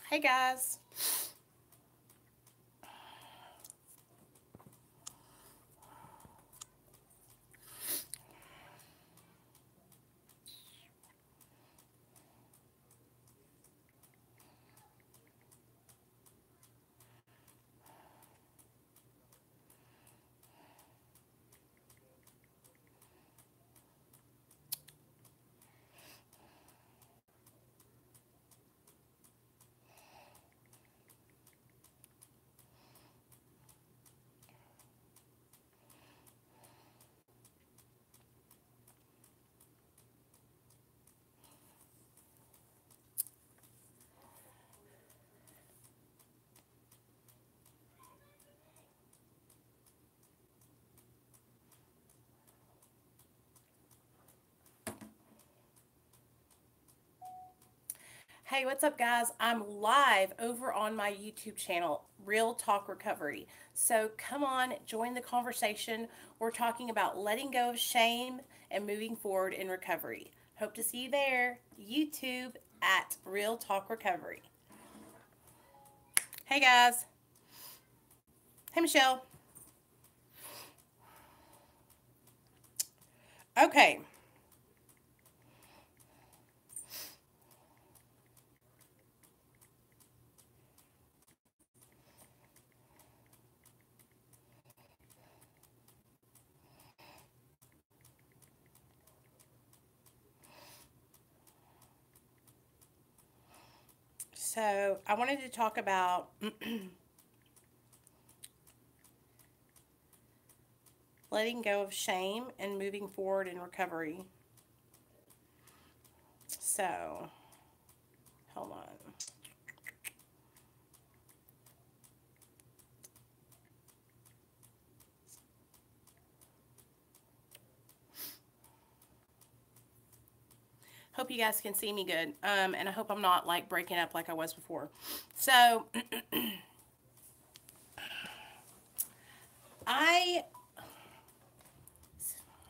Hey guys. Hey, what's up, guys? I'm live over on my YouTube channel, Real Talk Recovery. So come on, join the conversation. We're talking about letting go of shame and moving forward in recovery. Hope to see you there. YouTube at Real Talk Recovery. Hey, guys. Hey, Michelle. Okay. So I wanted to talk about letting go of shame and moving forward in recovery. So, hold on. Hope you guys can see me good. And I hope I'm not like breaking up like I was before. So, I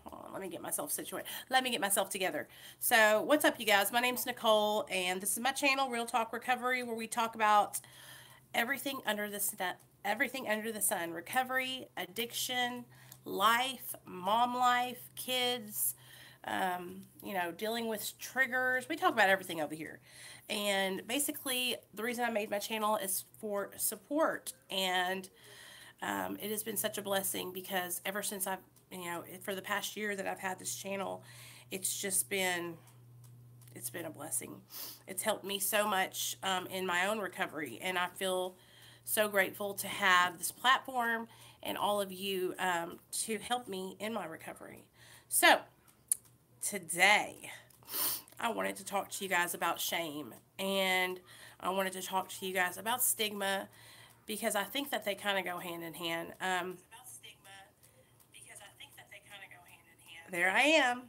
hold on, let me get myself situated. Let me get myself together. So, what's up, you guys? My name's Nicole, and this is my channel, Real Talk Recovery, where we talk about everything under the sun, recovery, addiction, life, mom life, kids, dealing with triggers. We talk about everything over here. And basically, the reason I made my channel is for support. And it has been such a blessing because ever since for the past year that I've had this channel, it's just been, it's been a blessing. It's helped me so much in my own recovery. And I feel so grateful to have this platform and all of you to help me in my recovery. So, today, I wanted to talk to you guys about shame, and I wanted to talk to you guys about stigma because I think that they kind of go hand in hand. There I am.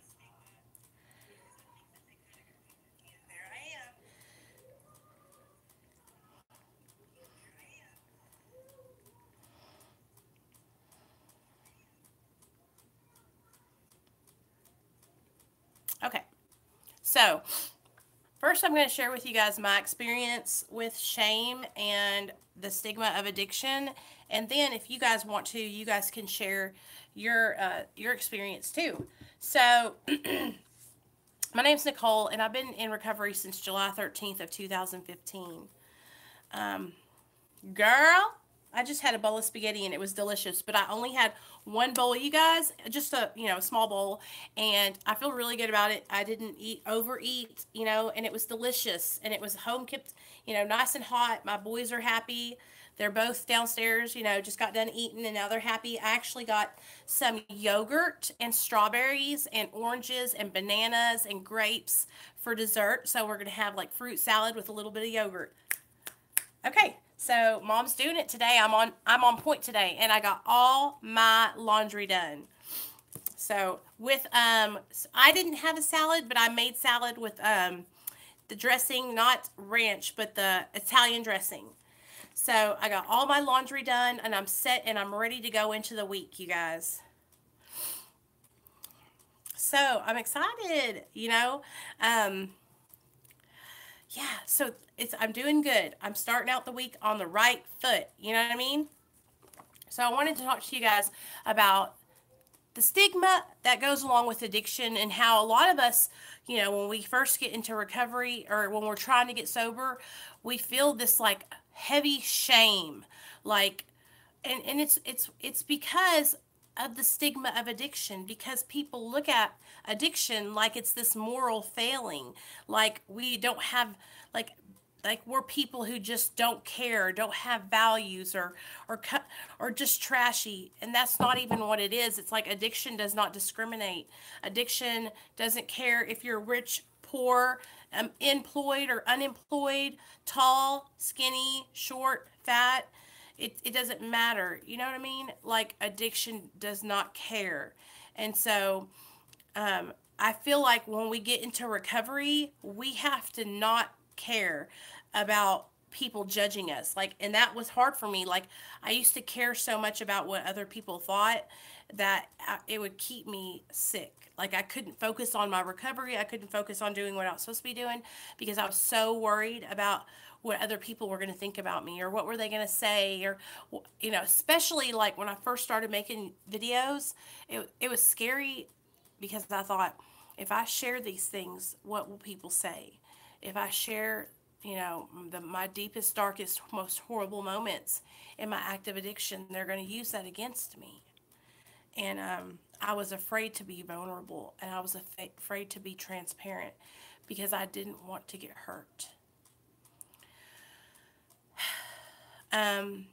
Okay, so first, I'm going to share with you guys my experience with shame and the stigma of addiction, and then if you guys want to, you guys can share your experience too. So, my name's Nicole, and I've been in recovery since July 13th of 2015. Um, Girl, I just had a bowl of spaghetti and it was delicious, but I only had one bowl, you guys, just a small bowl, and I feel really good about it. I didn't overeat, and it was delicious, and it was home kept, nice and hot. My boys are happy. They're both downstairs, just got done eating and now they're happy. I actually got some yogurt and strawberries and oranges and bananas and grapes for dessert. So we're going to have like fruit salad with a little bit of yogurt. Okay, so mom's doing it today. I'm on point today, and I got all my laundry done. So with I didn't have a salad, but I made salad with the dressing, not ranch, but the Italian dressing. So I got all my laundry done and I'm set and I'm ready to go into the week, you guys. So I'm excited, Um, yeah, so I'm doing good. I'm starting out the week on the right foot. You know what I mean? So I wanted to talk to you guys about the stigma that goes along with addiction and how a lot of us, when we first get into recovery or when we're trying to get sober, we feel this like heavy shame, like, and it's because of the stigma of addiction, because people look at addiction like it's this moral failing, like we don't have, like we're people who just don't care, don't have values, or just trashy, and that's not even what it is. It's like addiction does not discriminate. Addiction doesn't care if you're rich, poor, employed or unemployed, tall, skinny, short, fat. It doesn't matter. You know what I mean? Like addiction does not care. And so I feel like when we get into recovery, we have to not care about people judging us. Like, and that was hard for me. Like, I used to care so much about what other people thought that it would keep me sick. Like, I couldn't focus on my recovery. I couldn't focus on doing what I was supposed to be doing because I was so worried about what other people were going to think about me or what were they going to say, or especially like when I first started making videos, it was scary because I thought, if I share these things, what will people say? If I share, my deepest, darkest, most horrible moments in my active addiction, they're going to use that against me. And I was afraid to be vulnerable, and I was afraid to be transparent because I didn't want to get hurt. Um,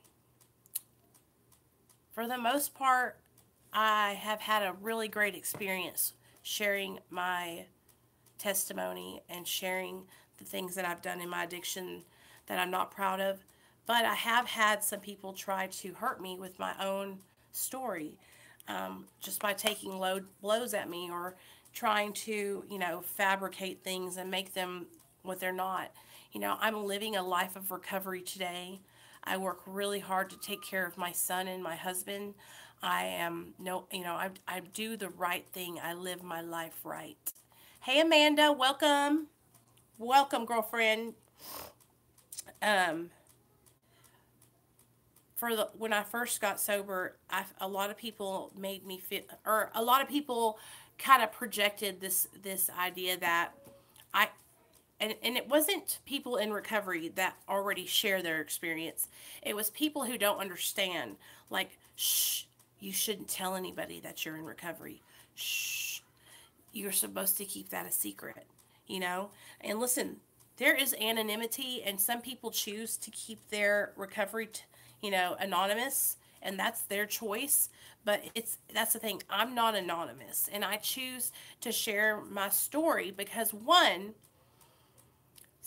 for the most part, I have had a really great experience sharing my testimony and sharing the things that I've done in my addiction that I'm not proud of. But I have had some people try to hurt me with my own story, just by taking blows at me or trying to, fabricate things and make them what they're not. I'm living a life of recovery today. I work really hard to take care of my son and my husband. I am no, I do the right thing. I live my life right. Hey Amanda, welcome. Welcome, girlfriend. Um, for the when I first got sober, a lot of people made me feel, or a lot of people kind of projected this idea that I and it wasn't people in recovery that already share their experience. It was people who don't understand. Like, shh, you shouldn't tell anybody that you're in recovery. Shh, you're supposed to keep that a secret, And listen, there is anonymity, and some people choose to keep their recovery, anonymous, and that's their choice. But that's the thing. I'm not anonymous, and I choose to share my story because one,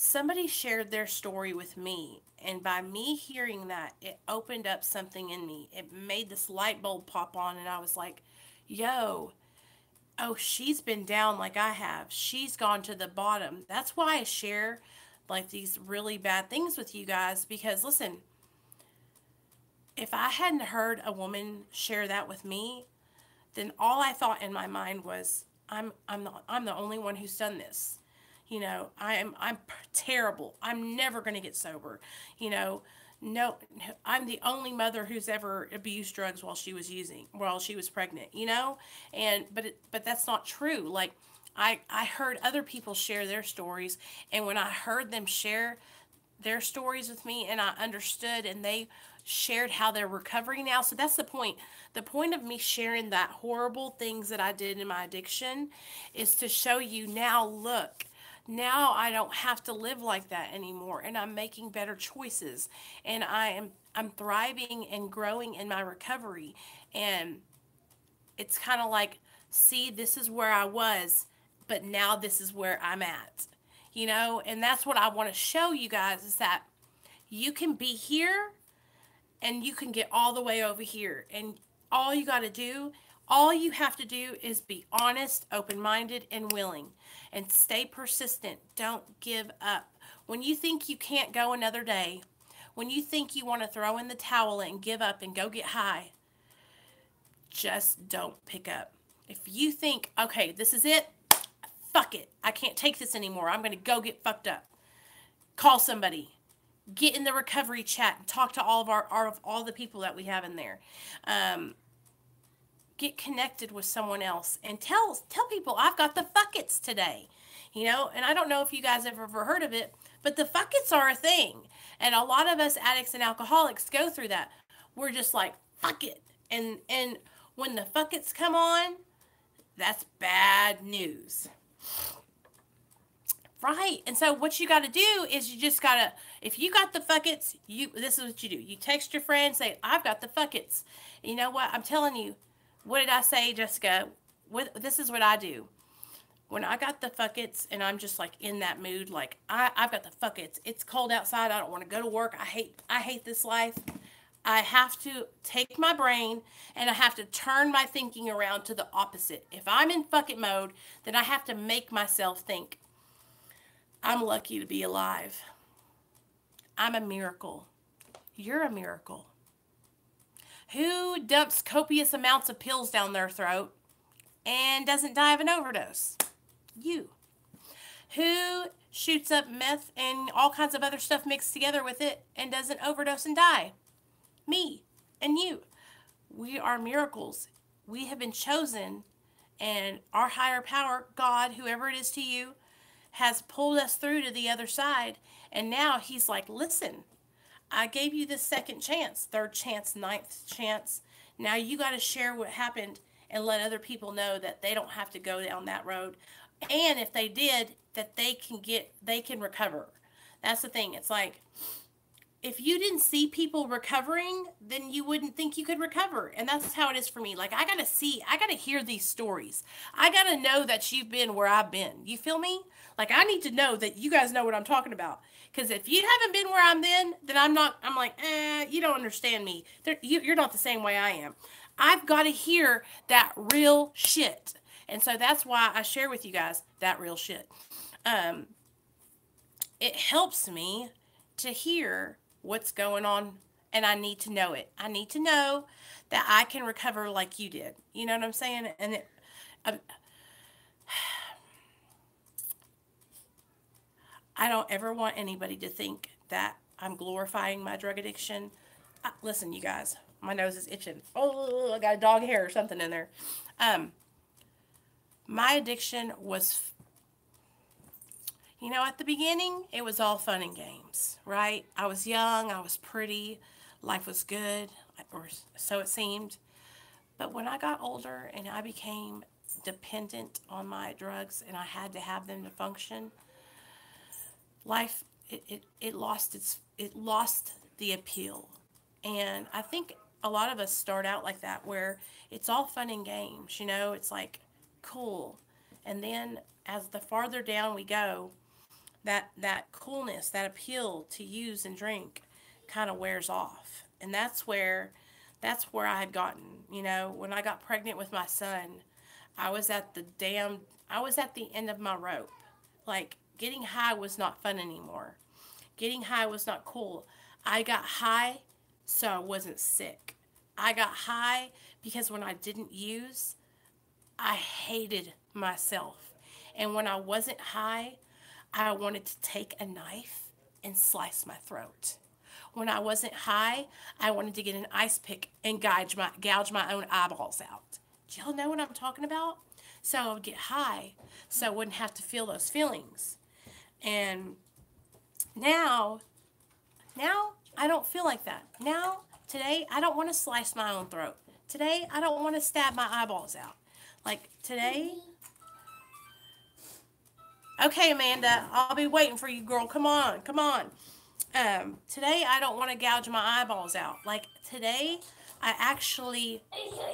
somebody shared their story with me, and by me hearing that, it opened up something in me. It made this light bulb pop on, and I was like, yo, oh, she's been down like I have. She's gone to the bottom. That's why I share like these really bad things with you guys, because listen, if I hadn't heard a woman share that with me, then all I thought in my mind was, I'm the only one who's done this. I'm terrible. I'm never going to get sober. No, I'm the only mother who's ever abused drugs while she was pregnant, and but that's not true. Like, I heard other people share their stories, and when I heard them share their stories with me, and I understood, and they shared how they're recovering now. So that's the point. The point of me sharing that horrible things that I did in my addiction is to show you, now look, now I don't have to live like that anymore, and I'm making better choices, and I'm thriving and growing in my recovery. And it's kind of like, see, this is where I was, but now this is where I'm at. And that's what I want to show you guys, is that you can be here and you can get all the way over here, and all you got to do all you have to do is be honest, open-minded, and willing, and stay persistent. Don't give up. When you think you can't go another day, when you think you want to throw in the towel and give up and go get high, just don't pick up. If you think, okay, this is it, fuck it, I can't take this anymore, I'm going to go get fucked up. Call somebody. Get in the recovery chat and talk to all of all the people that we have in there. Get connected with someone else and tell people, I've got the fuckets today. You know, and I don't know if you guys have ever heard of it, but the fuckets are a thing. And a lot of us addicts and alcoholics go through that. We're just like, fuck it. And when the fuckets come on, that's bad news. Right. And so what you got to do is you just got to, if you got the fuckets, this is what you do. You text your friend, say, I've got the fuckets. You know what? I'm telling you, what did I say, Jessica? This is what I do. When I got the fuckets and I'm just like in that mood, like I've got the fuckets. It's cold outside. I don't want to go to work. I hate this life. I have to take my brain and I have to turn my thinking around to the opposite. If I'm in fuck it mode, then I have to make myself think, I'm lucky to be alive. I'm a miracle. You're a miracle. Who dumps copious amounts of pills down their throat and doesn't die of an overdose? You. Who shoots up meth and all kinds of other stuff mixed together with it and doesn't overdose and die? Me and you. We are miracles. We have been chosen, and our higher power, God, whoever it is to you, has pulled us through to the other side. And now he's like, listen, I gave you this second chance, third chance, ninth chance. Now you got to share what happened and let other people know that they don't have to go down that road. And if they did, that they can recover. That's the thing. It's like, if you didn't see people recovering, then you wouldn't think you could recover. And that's how it is for me. Like, I got to hear these stories. I got to know that you've been where I've been. You feel me? Like, I need to know that you guys know what I'm talking about. Because if you haven't been where I'm been, then I'm like, you don't understand me. You're not the same way I am. I've got to hear that real shit. And so that's why I share with you guys that real shit. It helps me to hear what's going on, and I need to know it. I need to know that I can recover like you did. You know what I'm saying? And I don't ever want anybody to think that I'm glorifying my drug addiction. Listen, you guys, my nose is itching. Oh, I got a dog hair or something in there. My addiction was, at the beginning, it was all fun and games, right? I was young, I was pretty, life was good, or so it seemed. But when I got older and I became dependent on my drugs and I had to have them to function, life, it lost the appeal. And I think a lot of us start out like that, where it's all fun and games, it's like cool. And then as the farther down we go, that coolness, that appeal to use and drink kind of wears off. And that's where I had gotten, when I got pregnant with my son, I was at the end of my rope. Like, getting high was not fun anymore. Getting high was not cool. I got high so I wasn't sick. I got high because when I didn't use, I hated myself. And when I wasn't high, I wanted to take a knife and slice my throat. When I wasn't high, I wanted to get an ice pick and gouge my own eyeballs out. Do y'all know what I'm talking about? So I would get high so I wouldn't have to feel those feelings. And now I don't feel like that. Today, I don't want to slice my own throat. Today, I don't want to stab my eyeballs out. Like, today... Okay, Amanda, I'll be waiting for you, girl. Come on. Today, I don't want to gouge my eyeballs out. Like, today, I actually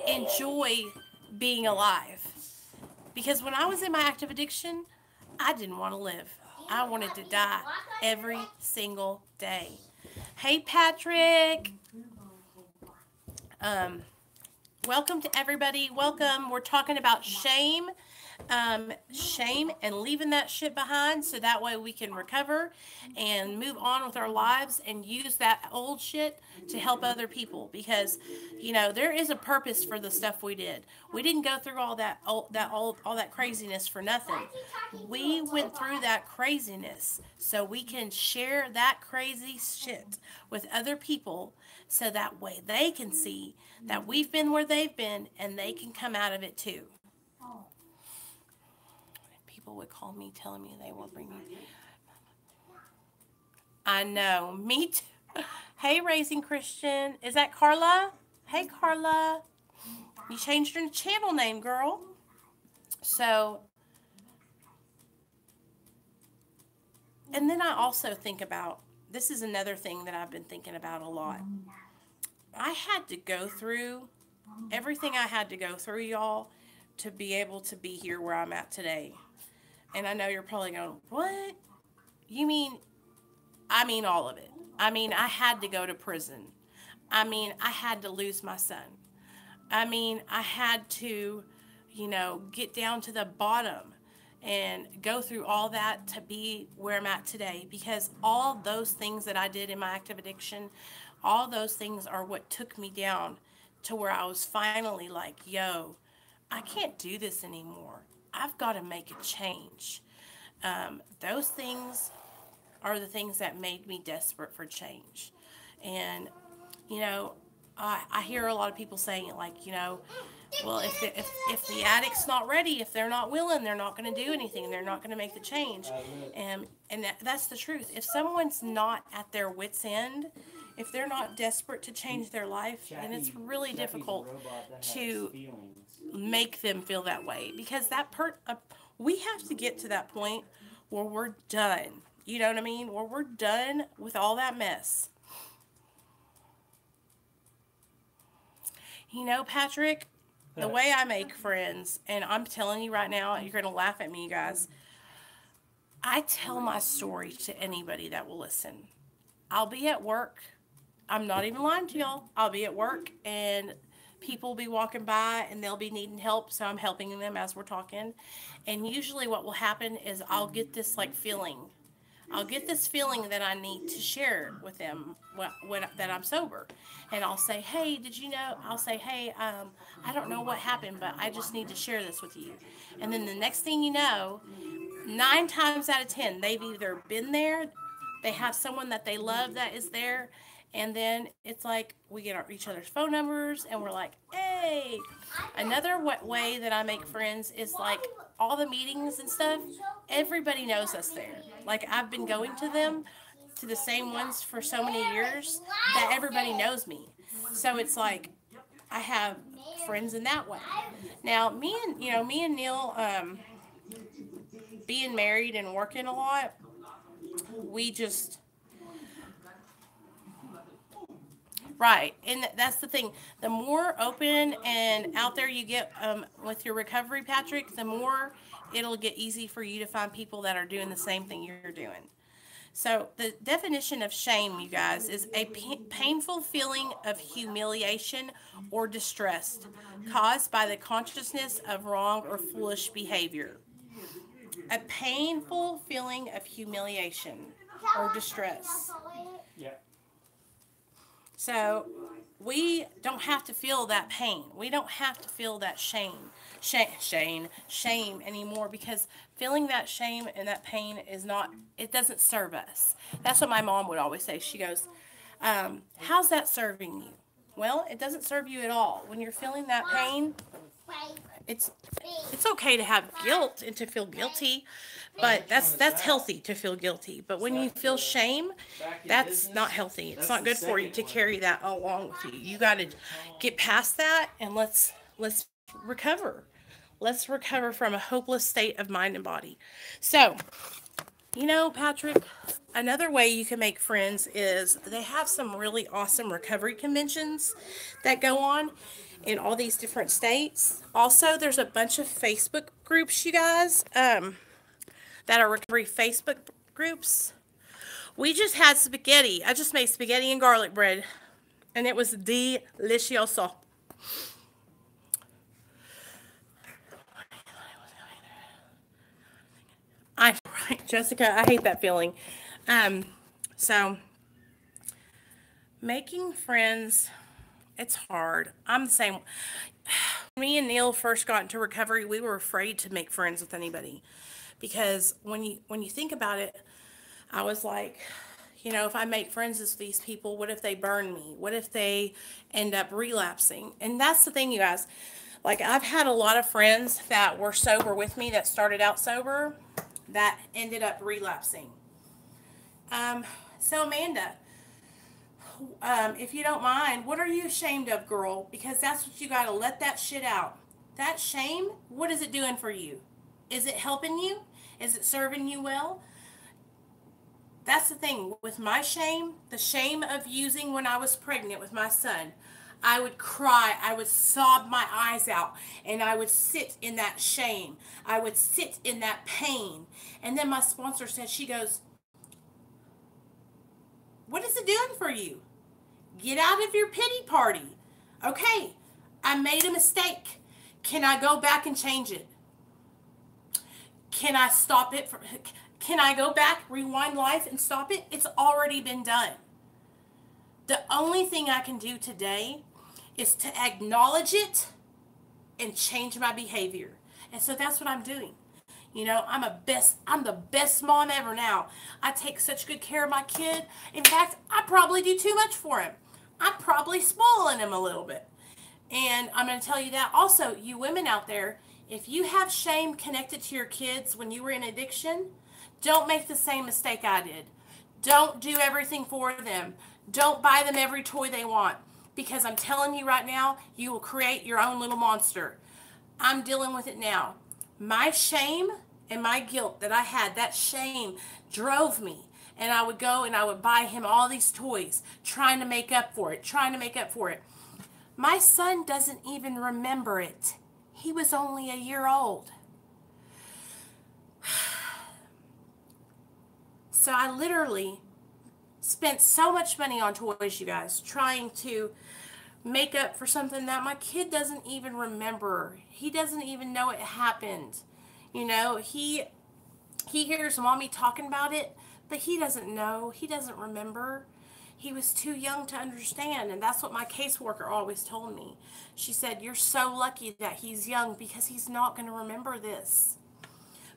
enjoy being alive. Because when I was in my active addiction, I didn't want to live. I wanted to die every single day. Hey, Patrick. Welcome to everybody. Welcome. We're talking about shame. shame and leaving that shit behind so that way we can recover and move on with our lives and use that old shit to help other people because there is a purpose for the stuff we did. We didn't go through all that craziness for nothing. We went through that craziness so we can share that crazy shit with other people so that way they can see that we've been where they've been and they can come out of it too. People would call me telling me they will bring me. I know. Me too. Hey, Raising Christian. Is that Carla? Hey, Carla. You changed your channel name, girl. So, and then I also think about, this is another thing that I've been thinking about a lot. I had to go through everything I had to go through, y'all, to be able to be here where I'm at today. And I know you're probably going, what? You mean, I mean all of it. I mean, I had to go to prison. I mean, I had to lose my son. I mean, I had to, get down to the bottom and go through all that to be where I'm at today. Because all those things that I did in my active addiction, all those things are what took me down to where I was finally like, yo, I can't do this anymore. I've got to make a change. Those things are the things that made me desperate for change. And, I hear a lot of people saying it like, well, if the addict's not ready, if they're not willing, they're not going to do anything. They're not going to make the change. And that's the truth. If someone's not at their wit's end, if they're not desperate to change their life, then it's really difficult to make them feel that way. Because we have to get to that point where we're done. You know what I mean? Where we're done with all that mess. Patrick, the way I make friends, and I'm telling you right now, you're going to laugh at me, you guys. I tell my story to anybody that will listen. I'll be at work. I'm not even lying to y'all. I'll be at work, and people will be walking by, and they'll be needing help, so I'm helping them as we're talking. And usually what will happen is I'll get this, feeling. I'll get this feeling that I need to share with them that I'm sober. And I'll say, hey, did you know? I'll say, hey, I don't know what happened, but I just need to share this with you. And then the next thing you know, 9 times out of 10, they've either been there, they have someone that they love that is there, and then it's like we get each other's phone numbers, and we're like, hey. Another way that I make friends is all the meetings and stuff, everybody knows us there. I've been going to them, to the same ones for so many years that everybody knows me. So it's I have friends in that way. Now, me and Neil, being married and working a lot, we just... Right, and that's the thing. The more open and out there you get with your recovery, Patrick, the more it'll get easy for you to find people that are doing the same thing you're doing. So the definition of shame, you guys, is a painful feeling of humiliation or distress caused by the consciousness of wrong or foolish behavior. A painful feeling of humiliation or distress. Yeah. So we don't have to feel that pain. We don't have to feel that shame anymore, because feeling that shame and that pain it doesn't serve us. That's what my mom would always say. She goes, how's that serving you? Well, it doesn't serve you at all. When you're feeling that pain, it's okay to have guilt and to feel guilty, but that's healthy to feel guilty. But when you feel shame, that's not healthy. It's not good for you to carry that along with you. You got to get past that, and let's recover. Let's recover from a hopeless state of mind and body. So, Patrick, another way you can make friends is they have some really awesome recovery conventions that go on in all these different states. Also, there's a bunch of Facebook groups, you guys, that are recovery Facebook groups. We just had spaghetti. I just made spaghetti and garlic bread, and it was delicioso. I right, Jessica, I hate that feeling. So making friends, it's hard. I'm the same. Me and Neil first got into recovery, we were afraid to make friends with anybody because when you think about it, I was like, if I make friends with these people, what if they burn me? What if they end up relapsing? And that's the thing, you guys. Like, I've had a lot of friends that were sober with me that started out sober that ended up relapsing. So, Amanda, if you don't mind, what are you ashamed of, girl? Because that's what you got to let that shit out. That shame, what is it doing for you? Is it helping you? Is it serving you well? That's the thing with my shame, the shame of using when I was pregnant with my son. I would cry, I would sob my eyes out, and I would sit in that shame. I would sit in that pain. And then my sponsor said, she goes, what is it doing for you? Get out of your pity party. Okay, I made a mistake. Can I go back and change it? Can I stop it? Can I go back, rewind life, and stop it? It's already been done. The only thing I can do today is to acknowledge it and change my behavior. And so that's what I'm doing. I'm the best mom ever now. I take such good care of my kid. In fact, I probably do too much for him. I'm probably spoiling him a little bit. And I'm going to tell you that also, you women out there, if you have shame connected to your kids when you were in addiction, don't make the same mistake I did. Don't do everything for them. Don't buy them every toy they want. Because I'm telling you right now, you will create your own little monster. I'm dealing with it now. My shame and my guilt that I had, that shame drove me. And I would go and I would buy him all these toys, trying to make up for it. My son doesn't even remember it. He was only a year old. So I literally spent so much money on toys, you guys, trying to make up for something that my kid doesn't even remember. He doesn't even know it happened. He hears mommy talking about it, but he doesn't know. He doesn't remember. He was too young to understand, and that's what my caseworker always told me. She said, you're so lucky that he's young because he's not going to remember this.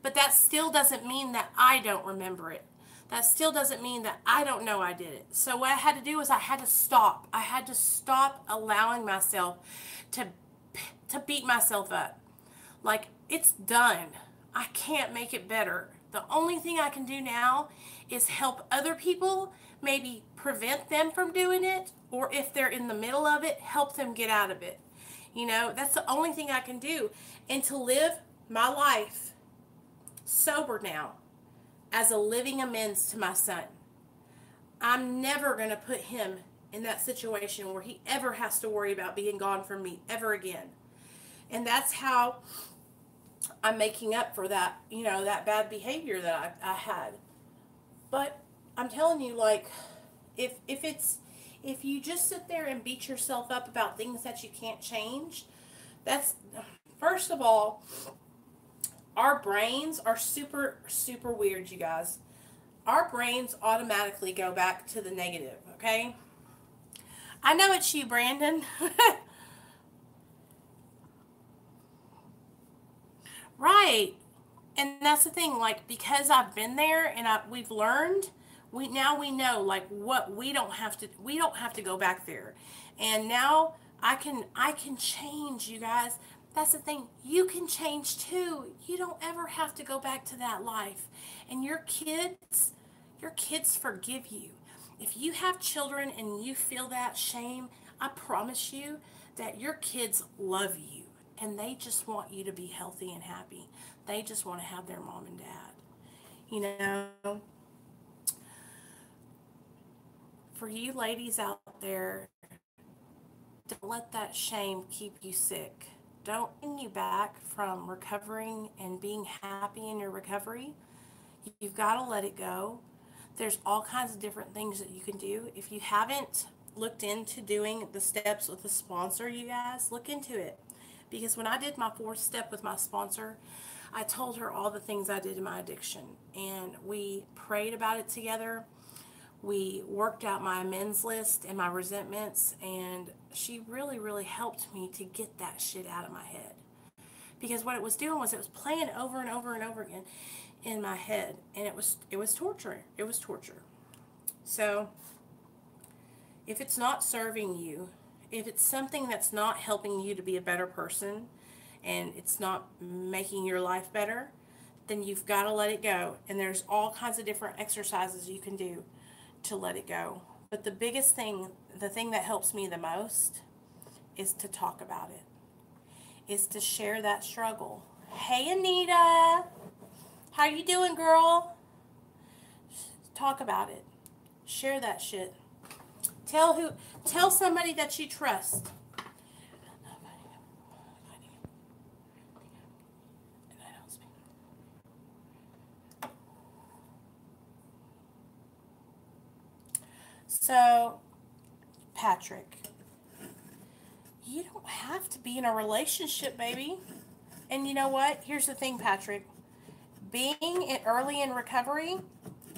But that still doesn't mean that I don't remember it. That still doesn't mean that I don't know I did it. So what I had to do was I had to stop. I had to stop allowing myself to beat myself up. Like, it's done. I can't make it better. The only thing I can do now is help other people, maybe prevent them from doing it, or if they're in the middle of it, help them get out of it. That's the only thing I can do. And to live my life sober now as a living amends to my son. I'm never going to put him in that situation where he ever has to worry about being gone from me ever again. And that's how I'm making up for that, that bad behavior that I had. But I'm telling you, like, if you just sit there and beat yourself up about things that you can't change, that's, first of all, our brains are super, super weird, you guys. Our brains automatically go back to the negative, okay? I know it's you, Brandon. Right. And that's the thing, like, because I've been there and we've learned, we know, like, what we don't have to go back there. And now I can change, you guys. That's the thing. You can change too. You don't ever have to go back to that life. And your kids forgive you. If you have children and you feel that shame, I promise you that your kids love you. And they just want you to be healthy and happy. They just want to have their mom and dad. For you ladies out there, don't let that shame keep you sick. Don't bring you back from recovering and being happy in your recovery. You've got to let it go. There's all kinds of different things that you can do. If you haven't looked into doing the steps with a sponsor, you guys, look into it. Because when I did my 4th step with my sponsor, I told her all the things I did in my addiction, and we prayed about it together. We worked out my amends list and my resentments, and she really, really helped me to get that shit out of my head. Because what it was doing was it was playing over and over and over again in my head, and it was torture. It was torture. So if it's not serving you, if it's something that's not helping you to be a better person, and it's not making your life better, then you've got to let it go. And there's all kinds of different exercises you can do to let it go. But the biggest thing, the thing that helps me the most, is to talk about it, is to share that struggle. Hey, Anita, how you doing, girl? Talk about it. Share that shit. Tell somebody that you trust. So, Patrick, you don't have to be in a relationship, baby. And you know what? Here's the thing, Patrick. Being early in recovery,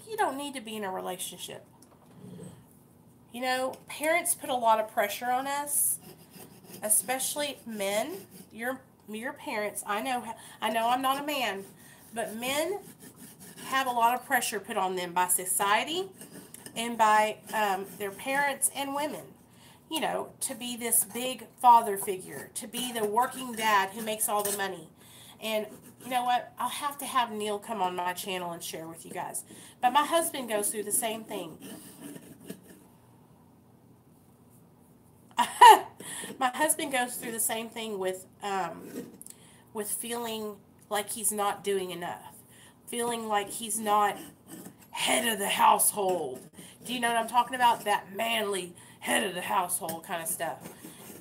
you don't need to be in a relationship. You know, parents put a lot of pressure on us, especially men. Your parents. I know I'm not a man, but men have a lot of pressure put on them by society and by their parents and women, you know, to be this big father figure, to be the working dad who makes all the money. And you know what? I'll have to have Neil come on my channel and share with you guys. But my husband goes through the same thing. My husband goes through the same thing with feeling like he's not doing enough, feeling like he's not head of the household. Do you know what I'm talking about? That manly head of the household kind of stuff.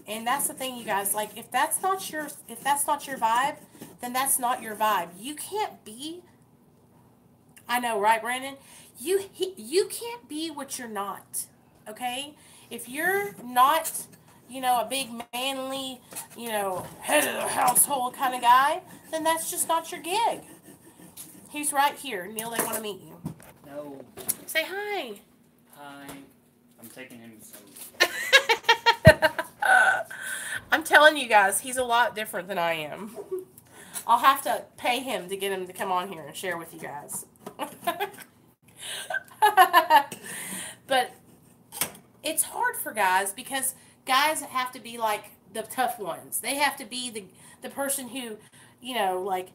And that's the thing, you guys. Like, if that's not your vibe, then that's not your vibe. You can't be. I know, right, Brandon? You can't be what you're not. Okay? If you're not, you know, a big manly, you know, head of the household kind of guy, then that's just not your gig. He's right here. Neil, they want to meet you. No. Say hi. Hi. I'm taking him some. I'm telling you guys, he's a lot different than I am. I'll have to pay him to get him to come on here and share with you guys. But it's hard for guys because guys have to be like the tough ones. They have to be the person who, you know, like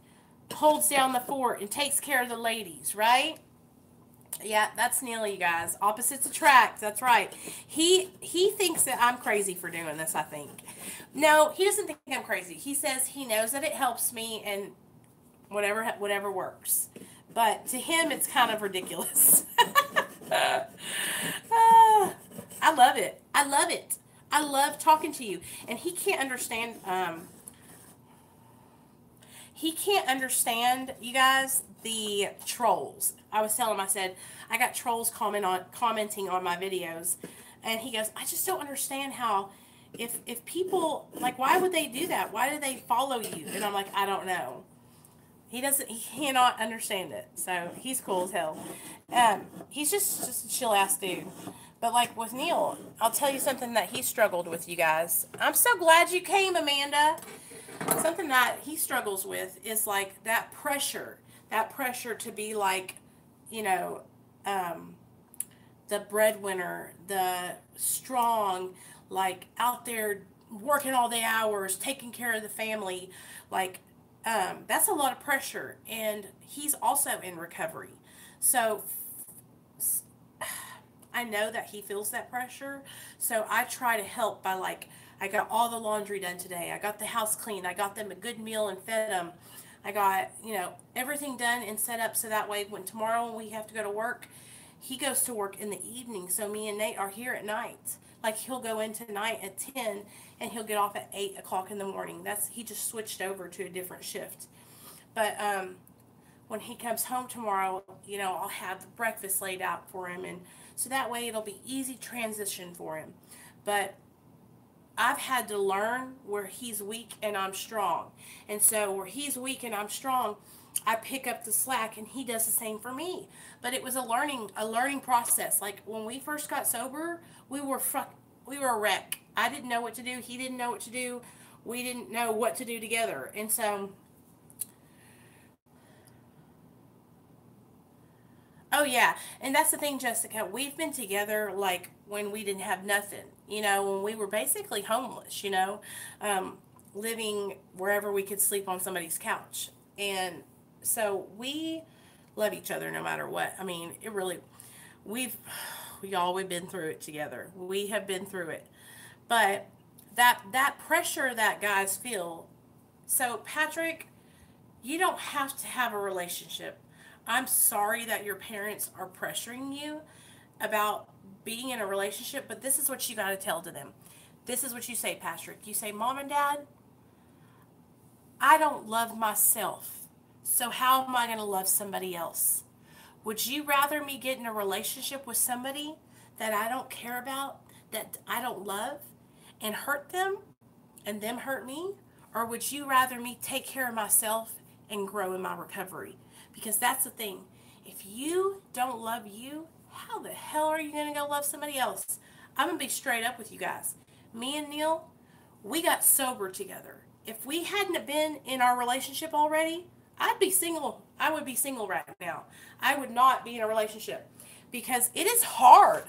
holds down the fort and takes care of the ladies, right? Yeah, that's Neil, you guys. Opposites attract. That's right. He thinks that I'm crazy for doing this, I think. No, he doesn't think I'm crazy. He says he knows that it helps me and whatever works. But to him, it's kind of ridiculous. I love it. I love it. I love talking to you. And he can't understand, you guys, the trolls. I was telling him, I said, I got trolls commenting on my videos. And he goes, I just don't understand how, if people, like, why would they do that? Why do they follow you? And I'm like, I don't know. He cannot understand it. So he's cool as hell. He's just a chill ass dude. But like with Neil, I'll tell you something that he struggled with, you guys. I'm so glad you came, Amanda. Something that he struggles with is like that pressure to be like, you know, the breadwinner, the strong, like out there working all the hours, taking care of the family, like, that's a lot of pressure, and he's also in recovery. So I know that he feels that pressure, so I try to help by, like, I got all the laundry done today, I got the house cleaned, I got them a good meal and fed them, I got, you know, everything done and set up so that way when tomorrow we have to go to work, he goes to work in the evening, so me and Nate are here at night. Like, he'll go in tonight at 10 and he'll get off at 8 o'clock in the morning. He just switched over to a different shift. But when he comes home tomorrow, you know, I'll have the breakfast laid out for him, and so that way it'll be easy transition for him. But I've had to learn where he's weak and I'm strong. And so where he's weak and I'm strong, I pick up the slack and he does the same for me. But it was a learning process. Like when we first got sober, we were a wreck. I didn't know what to do, he didn't know what to do. We didn't know what to do together. And so oh yeah, and that's the thing, Jessica. We've been together like when we didn't have nothing. When we were basically homeless. Um, living wherever we could sleep on somebody's couch, and so we love each other no matter what. I mean, it really we've we've been through it together. We have been through it, but that pressure that guys feel. So Patrick, you don't have to have a relationship. I'm sorry that your parents are pressuring you about being in a relationship, but this is what you got to tell to them. This is what you say, Patrick. You say, Mom and Dad, I don't love myself. So how am I going to love somebody else? Would you rather me get in a relationship with somebody that I don't care about, that I don't love, and hurt them, and them hurt me? Or would you rather me take care of myself and grow in my recovery? Because that's the thing. If you don't love you, how the hell are you going to go love somebody else? I'm going to be straight up with you guys. Me and Neil, we got sober together. If we hadn't been in our relationship already, I'd be single. I would be single right now. I would not be in a relationship because it is hard.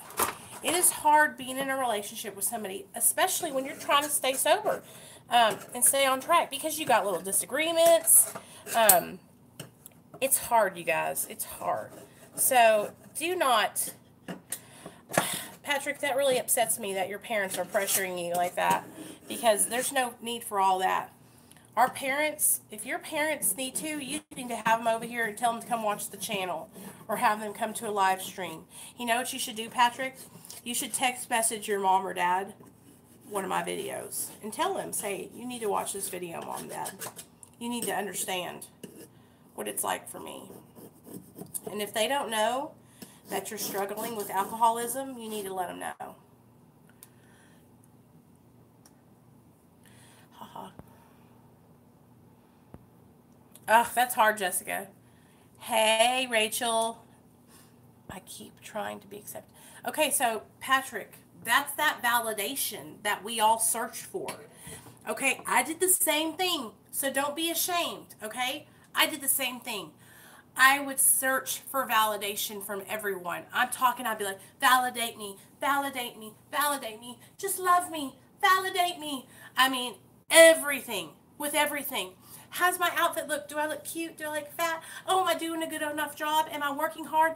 It is hard being in a relationship with somebody, especially when you're trying to stay sober and stay on track because you got little disagreements. It's hard, you guys. It's hard. So do not, Patrick, that really upsets me that your parents are pressuring you like that because there's no need for all that. Our parents, if your parents need to, you need to have them over here and tell them to come watch the channel or have them come to a live stream. You know what you should do, Patrick? You should text message your mom or dad one of my videos and tell them, say, you need to watch this video, Mom and Dad. You need to understand what it's like for me. And if they don't know that you're struggling with alcoholism, you need to let them know. Haha. Ugh, that's hard, Jessica. Hey, Rachel. I keep trying to be accepted. Okay, so Patrick, that's that validation that we all search for. Okay, I did the same thing, so don't be ashamed, okay? I did the same thing. I would search for validation from everyone. I'm talking, I'd be like, validate me, validate me, validate me, just love me, validate me. I mean, everything, with everything. How's my outfit look? Do I look cute? Do I look fat? Oh, am I doing a good enough job? Am I working hard?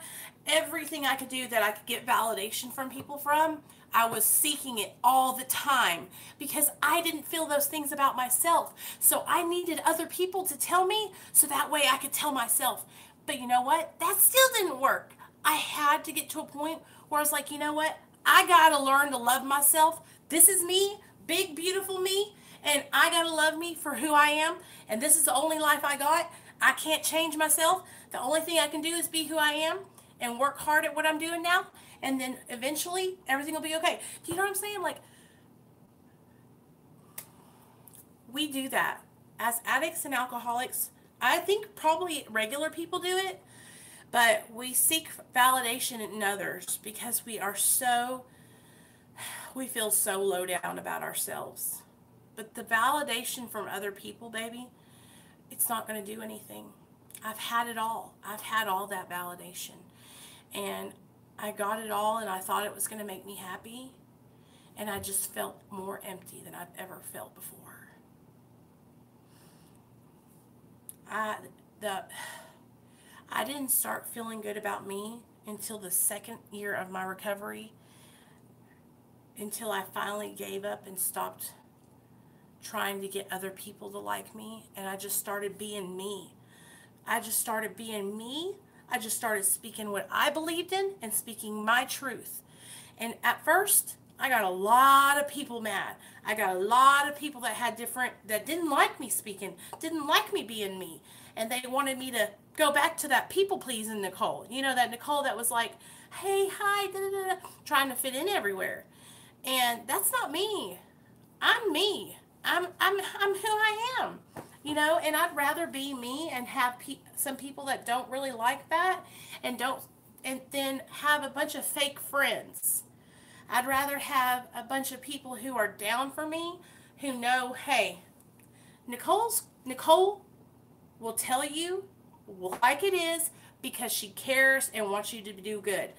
Everything I could do that I could get validation from people from, I was seeking it all the time because I didn't feel those things about myself. So I needed other people to tell me so that way I could tell myself. But you know what? That still didn't work. I had to get to a point where I was like, you know what? I got to learn to love myself. This is me, big, beautiful me, and I got to love me for who I am. And this is the only life I got. I can't change myself. The only thing I can do is be who I am and work hard at what I'm doing now. And then eventually everything will be okay. Do you know what I'm saying? Like, we do that as addicts and alcoholics. I think probably regular people do it, but we seek validation in others because we feel so low down about ourselves. But the validation from other people, baby, it's not going to do anything. I've had it all. I've had all that validation. And I got it all and I thought it was going to make me happy. And I just felt more empty than I've ever felt before. I didn't start feeling good about me until the second year of my recovery, until I finally gave up and stopped trying to get other people to like me, and I just started being me. I just started being me. I just started speaking what I believed in and speaking my truth. And at first, I got a lot of people mad. I got a lot of people that didn't like me speaking, didn't like me being me. And they wanted me to go back to that people-pleasing Nicole. You know, that Nicole that was like, hey, hi, da, da, da, trying to fit in everywhere. And that's not me. I'm me. I'm who I am. You know, and I'd rather be me and have some people that don't really like that and don't and then have a bunch of fake friends. I'd rather have a bunch of people who are down for me, who know, hey, Nicole will tell you like it is because she cares and wants you to do good.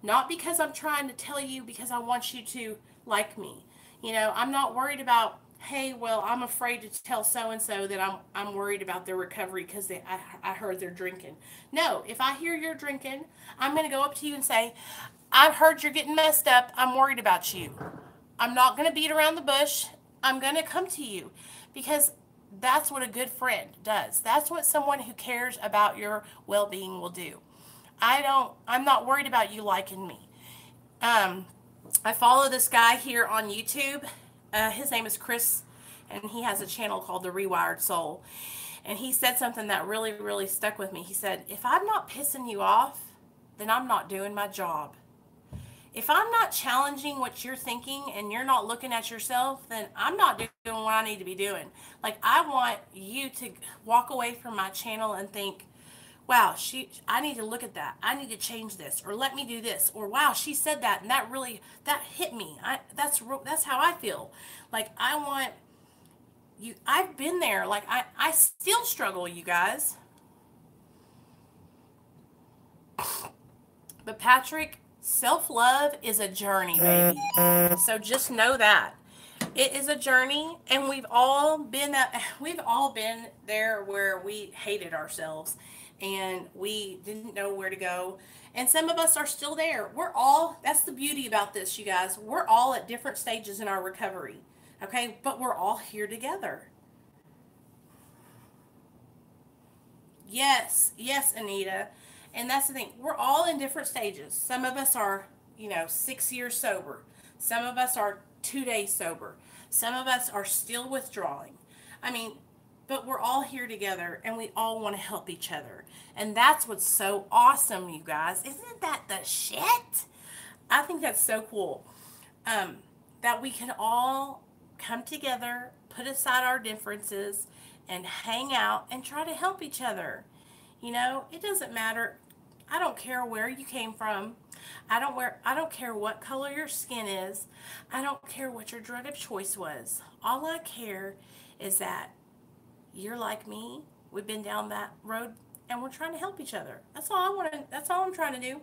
Not because I'm trying to tell you because I want you to like me. You know, I'm not worried about, hey, well, I'm afraid to tell so and so that I'm worried about their recovery because I heard they're drinking. No, if I hear you're drinking, I'm going to go up to you and say, I've heard you're getting messed up. I'm worried about you. I'm not going to beat around the bush. I'm going to come to you because that's what a good friend does. That's what someone who cares about your well-being will do. I'm not worried about you liking me. Um, I follow this guy here on YouTube. His name is Chris, and he has a channel called The Rewired Soul. And he said something that really, really stuck with me. He said, if I'm not pissing you off, then I'm not doing my job. If I'm not challenging what you're thinking and you're not looking at yourself, then I'm not doing what I need to be doing. Like, I want you to walk away from my channel and think, wow, I need to look at that. I need to change this, or let me do this, or wow, she said that and that hit me. That's how I feel. Like, I want you. I've been there. Like, I still struggle, you guys. But Patrick, self-love is a journey, baby. So just know that. It is a journey, and we've all been there where we hated ourselves and we didn't know where to go. And some of us are still there. That's the beauty about this, you guys. We're all at different stages in our recovery. Okay? But we're all here together. Yes, Anita. And that's the thing. We're all in different stages. Some of us are, 6 years sober. Some of us are 2 days sober. Some of us are still withdrawing. I mean, but we're all here together and we all want to help each other. And that's what's so awesome, you guys. Isn't that the shit? I think that's so cool. That we can all come together, put aside our differences, and hang out and try to help each other. It doesn't matter. I don't care where you came from. I don't care what color your skin is. I don't care what your drug of choice was. All I care is that you're like me. We've been down that road and we're trying to help each other. That's all I'm trying to do.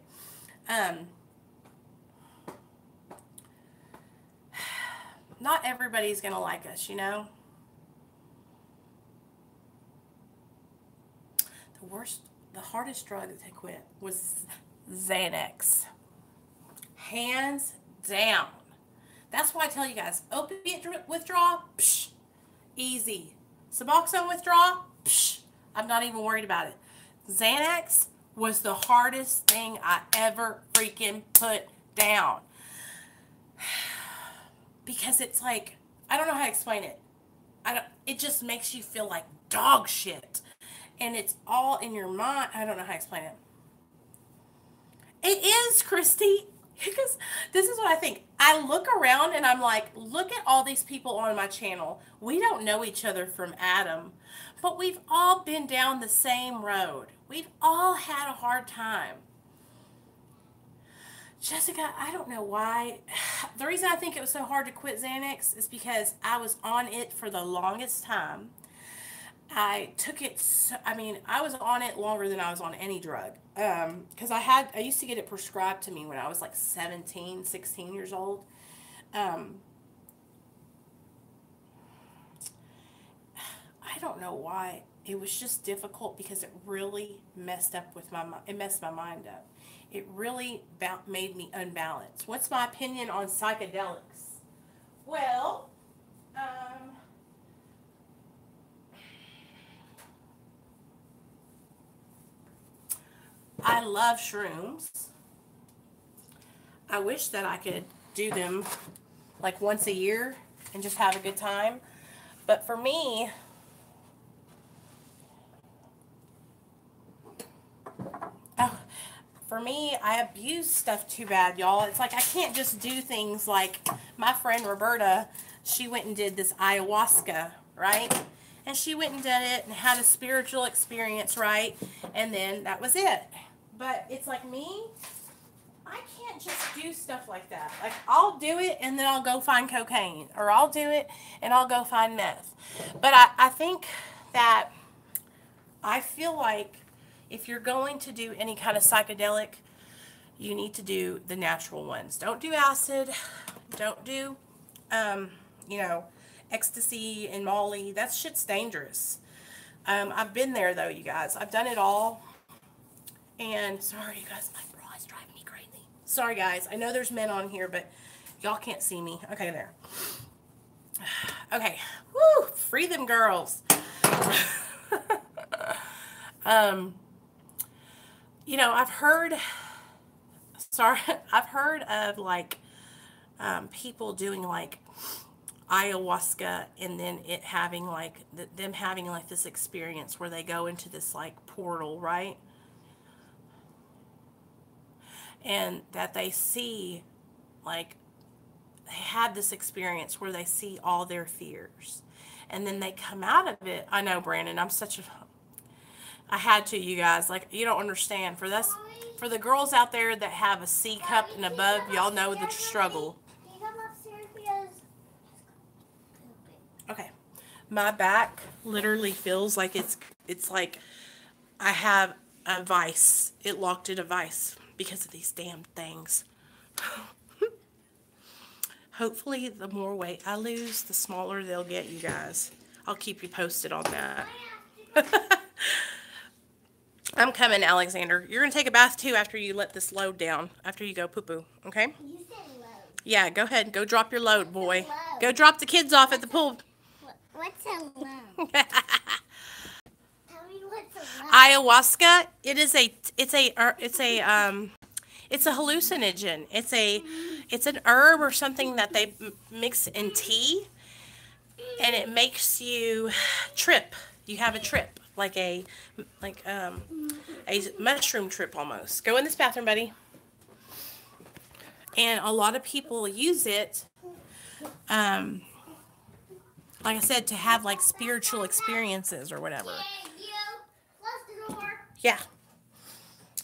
Not everybody's going to like us, The hardest drug to quit was Xanax. Hands down. That's why I tell you guys, opiate withdrawal, psh, easy. Suboxone withdrawal, psh, I'm not even worried about it. Xanax was the hardest thing I ever freaking put down. Because it's like, I don't know how to explain it. It just makes you feel like dog shit. And it's all in your mind. I don't know how to explain it. It is, Christy. Because this is what I think. I look around and I'm like, look at all these people on my channel. We don't know each other from Adam. But we've all been down the same road. We've all had a hard time. Jessica, I don't know why. The reason I think it was so hard to quit Xanax is because I was on it for the longest time. I took it, I was on it longer than I was on any drug. Because I used to get it prescribed to me when I was like 17, 16 years old. I don't know why. It was just difficult because it really messed my mind up. It really made me unbalanced. What's my opinion on psychedelics? Well, I love shrooms. I wish that I could do them like once a year and just have a good time. But for me, I abuse stuff too bad, y'all. It's like I can't just do things like my friend Roberta. she went and did this ayahuasca, right? And she went and did it and had a spiritual experience, right? And then that was it. But it's like me, I can't just do stuff like that. Like, I'll do it and then I'll go find cocaine. Or I'll do it and I'll go find meth. But I think that I feel like if you're going to do any kind of psychedelic, you need to do the natural ones. Don't do acid. Don't do, you know, ecstasy and Molly. That shit's dangerous. I've been there, though, you guys. I've done it all. And, sorry, you guys, my bra is driving me crazy. Sorry, guys. I know there's men on here, but y'all can't see me. Okay, there. Okay. Woo! Free them girls. You know, I've heard of, like, people doing, like, ayahuasca and then it having, like, them having, like, this experience where they go into this, like, portal, right? And that they see, like, they had this experience where they see all their fears. And then they come out of it. I know, Brandon, I had to, you guys. Like, you don't understand. For the girls out there that have a C cup and above, y'all know the struggle. Okay. My back literally feels like it's like I have a vice. It locked in a vice because of these damn things. Hopefully, the more weight I lose, the smaller they'll get, you guys. I'll keep you posted on that. I'm coming, Alexander. You're going to take a bath, too, after you let this load down. After you go poo-poo, okay? You said load. Yeah, go ahead. Go drop your load, boy. Load? Go drop the kids off at the pool. What's a load? Tell me what's a load. Ayahuasca, it's a hallucinogen. It's an herb or something that they mix in tea, and it makes you trip. You have a trip, like a mushroom trip almost. Go in this bathroom, buddy. And a lot of people use it, like I said, to have like spiritual experiences or whatever. Yeah.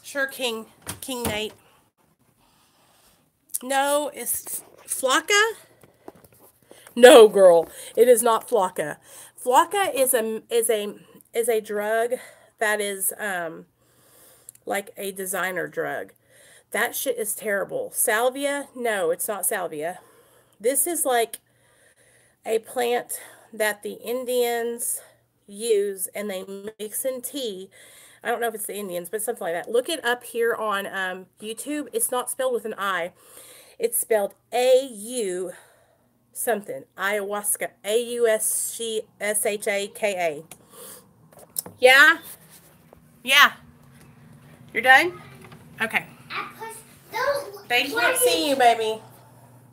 Sure, King Nate. No, it's Flocka? No, girl, it is not Flocka. Flocka is a drug that is like a designer drug. That shit is terrible. Salvia? No, it's not salvia. This is like a plant that the Indians use and they mix in tea. I don't know if it's the Indians, but something like that. Look it up here on YouTube. It's not spelled with an I. It's spelled A-U something. Ayahuasca. A-U-S-C-S-H-A-K-A. Yeah? Yeah. You're done? Okay. They can't see you, baby.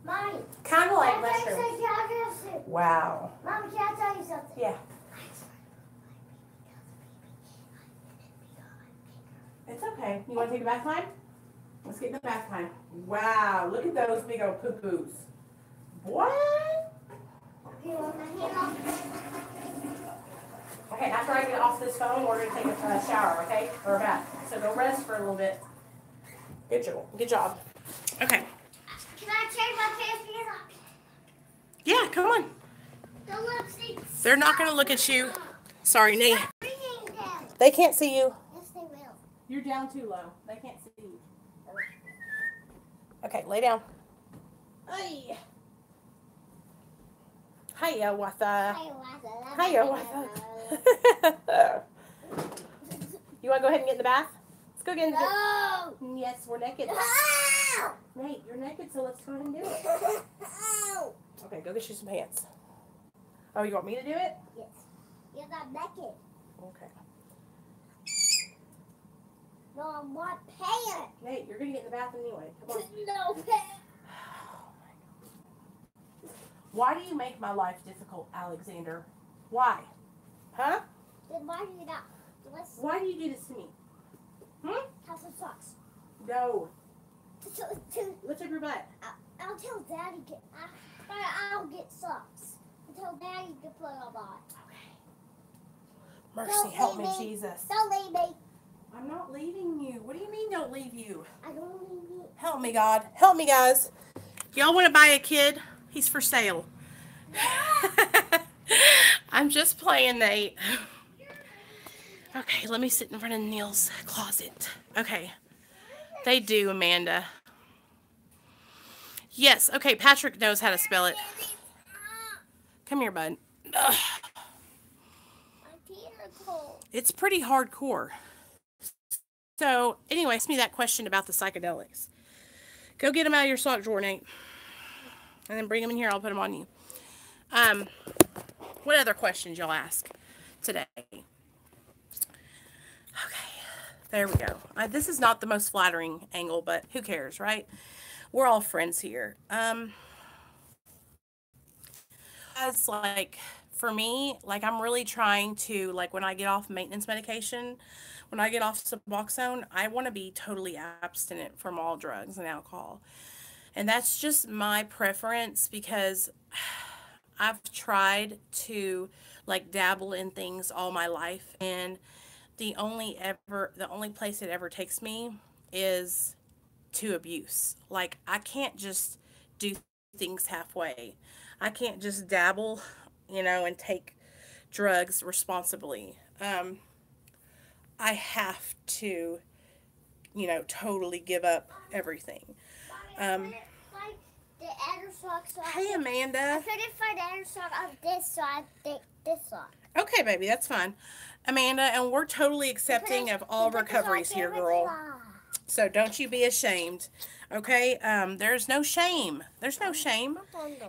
Mommy. Kind of like mushrooms. Wow. Mommy, can I tell you something? Yeah. It's okay. You want to take a bath time? Let's get in the bath time. Wow, look at those big old poo-poos. What? Okay, after I get off this phone, we're going to take a shower, okay? Or a bath. So go rest for a little bit. Good job. Okay. Can I change my pants? Yeah, come on. They're not going to look at you. Sorry, Nate. They can't see you. Yes, they will. You're down too low. They can't see you. Okay, lay down. Hey. Hiya, Watha. Hiya, Watha. You want to go ahead and get in the bath? Let's go get in the bath. No. Yes, we're naked. No. Nate, you're naked, so let's go ahead and do it. No. Okay, go get you some pants. Oh, you want me to do it? Yes. You're not naked. Okay. No, I want pants. Nate, you're going to get in the bath anyway. Come on. No pants. Why do you make my life difficult, Alexander? Why? Huh? Then why do you not? Why do you do this to me? Have some socks. No. To, Lift up your butt. I'll tell Daddy. I'll get socks. so bad you can play a lot. Mercy, Don't help leave me, me. Jesus. Don't leave me. I'm not leaving you. What do you mean don't leave you? I don't leave you. Help me, God. Help me, guys. Y'all want to buy a kid? He's for sale. I'm just playing, Nate. Okay, let me sit in front of Neil's closet. Okay. They do, Amanda. Yes, okay, Patrick knows how to spell it. Come here, bud. Ugh. It's pretty hardcore. So, anyway, ask me that question about the psychedelics. Go get them out of your sock drawer, Nate. And then bring them in here. I'll put them on you. What other questions y'all ask today? Okay. There we go. This is not the most flattering angle, but who cares, right? We're all friends here. As like, for me, like I'm really trying to, like when I get off maintenance medication, when I get off Suboxone, I want to be totally abstinent from all drugs and alcohol. And that's just my preference because I've tried to like dabble in things all my life, and the only place it ever takes me is to abuse. Like I can't just do things halfway. I can't just dabble, and take drugs responsibly. I have to, totally give up everything. The other sock, so Hey, Amanda. I couldn't find the other sock of this, so I think this sock. Okay, baby, that's fine. Amanda, and we're totally accepting of all recoveries here, girl. So don't you be ashamed, okay? There's no shame. There's no shame.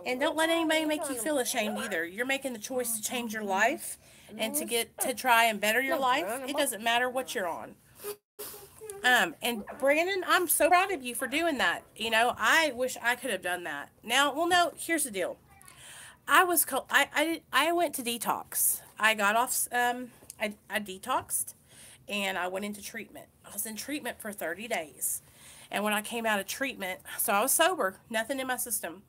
And don't let anybody make you feel ashamed either. You're making the choice to change your life and to try and better your life. It doesn't matter what you're on. And Brandon, I'm so proud of you for doing that. I wish I could have done that. Now, well, no, here's the deal. I went to detox. I got off, I detoxed, and I went into treatment. I was in treatment for 30 days. And when I came out of treatment, so I was sober, nothing in my system.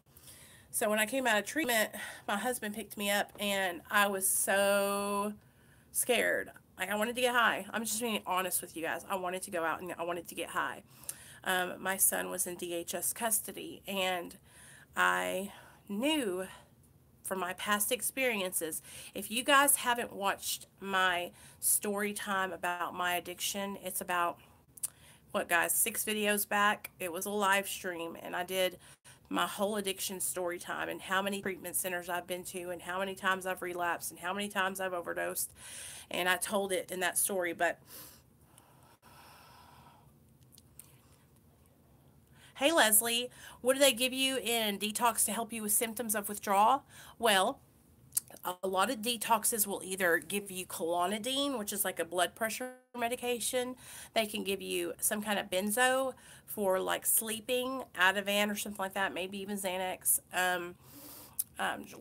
So when I came out of treatment, my husband picked me up, and I was so scared. Like, I wanted to get high. I'm just being honest with you guys. I wanted to go out and I wanted to get high. My son was in DHS custody, and I knew from my past experiences, if you guys haven't watched my story time about my addiction, it's about, what guys, 6 videos back, it was a live stream, and I did my whole addiction story time and how many treatment centers I've been to and how many times I've relapsed and how many times I've overdosed, and I told it in that story. But hey, Leslie, what do they give you in detox to help you with symptoms of withdrawal? Well, a lot of detoxes will either give you clonidine, which is like a blood pressure medication. They can give you some kind of benzo for like sleeping, Ativan or something like that, maybe even Xanax.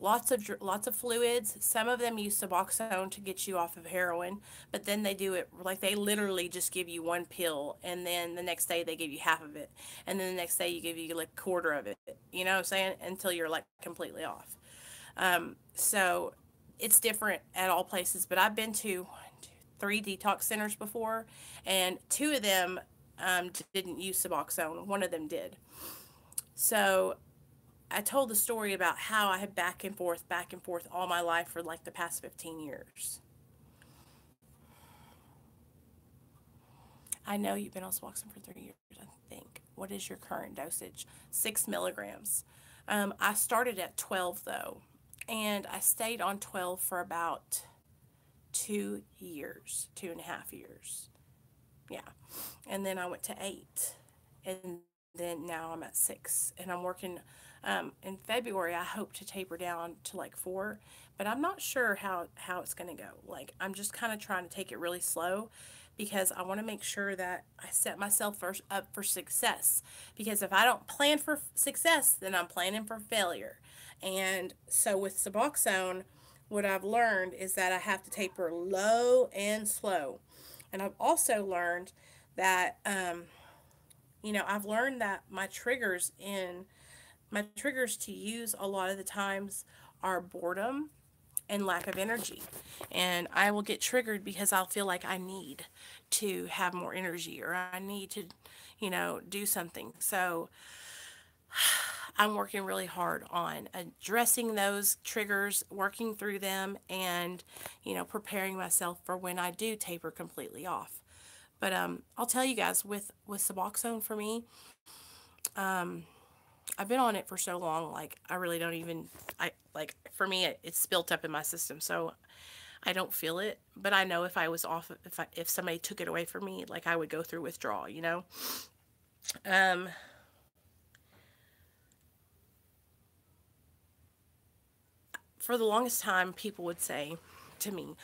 Lots of fluids. Some of them use Suboxone to get you off of heroin, but then they do it like they literally just give you one pill, and then the next day they give you half of it, and then the next day you give you like a quarter of it. You know what I'm saying? Until you're like completely off. So it's different at all places, but I've been to 3 detox centers before, and 2 of them didn't use Suboxone. One of them did. So I told the story about how I had back and forth all my life for like the past 15 years. I know you've been on Suboxone for 3 years, I think. What is your current dosage? 6 milligrams. I started at 12 though, and I stayed on 12 for about 2 years, 2.5 years. Yeah. And then I went to 8, and then now I'm at 6, and I'm working. In February, I hope to taper down to like 4, but I'm not sure how it's going to go. Like, I'm just kind of trying to take it really slow because I want to make sure that I set myself first up for success. Because if I don't plan for success, then I'm planning for failure. And so with Suboxone, what I've learned is that I have to taper low and slow. And I've also learned that, I've learned that my triggers to use a lot of the times are boredom and lack of energy. And I will get triggered because I'll feel like I need to have more energy, or I need to, do something. So I'm working really hard on addressing those triggers, working through them, and, preparing myself for when I do taper completely off. But I'll tell you guys, with Suboxone for me, I've been on it for so long, like I really don't even, for me it's built up in my system, so I don't feel it. But I know if I was off, if somebody took it away from me, like I would go through withdrawal. Um, for the longest time, people would say to me,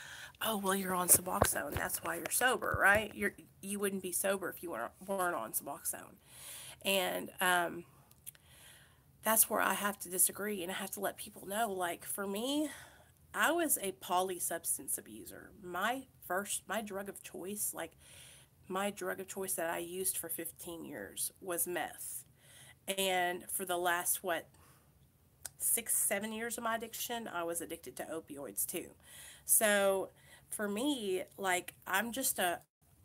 "Oh, well, you're on Suboxone. That's why you're sober, right? You wouldn't be sober if you weren't on Suboxone." And that's where I have to disagree, and I have to let people know. Like for me, I was a polysubstance abuser. My drug of choice, my drug of choice that I used for 15 years was meth. And for the last, 6, 7 years of my addiction, I was addicted to opioids too. So for me, I'm just a